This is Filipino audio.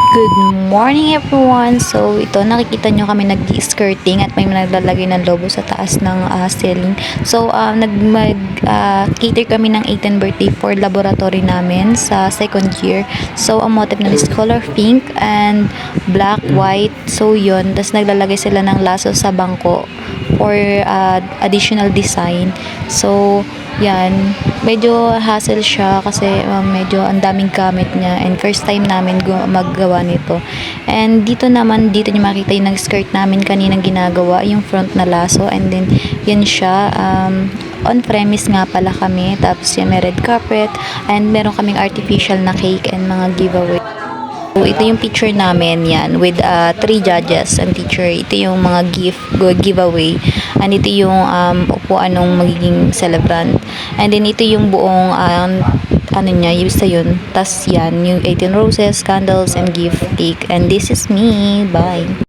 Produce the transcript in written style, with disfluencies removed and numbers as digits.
Good morning everyone! So ito nakikita nyo kami nag-skirting at may naglalagay ng lobo sa taas ng ceiling. So cater kami ng 18th birthday for laboratory namin sa second year. So ang motif na is color pink and black, white. So yun, tas naglalagay sila ng laso sa bangko for additional design. So yan, medyo hassle siya kasi medyo ang daming gamit niya and first time namin maggawa nito. And dito nyo makita yung skirt namin kaninang ginagawa, yung front na laso, and then yan siya, on premise nga pala kami, tapos yan may red carpet and meron kaming artificial na cake and mga giveaway. So, ito yung picture namin yan with 3 judges and teacher. Ito yung mga giveaway and ito yung upuan ng magiging celebrant. And then ito yung buong ano niya, basta yun. Tas yan, yung 18 roses, candles, and gift cake. And this is me. Bye!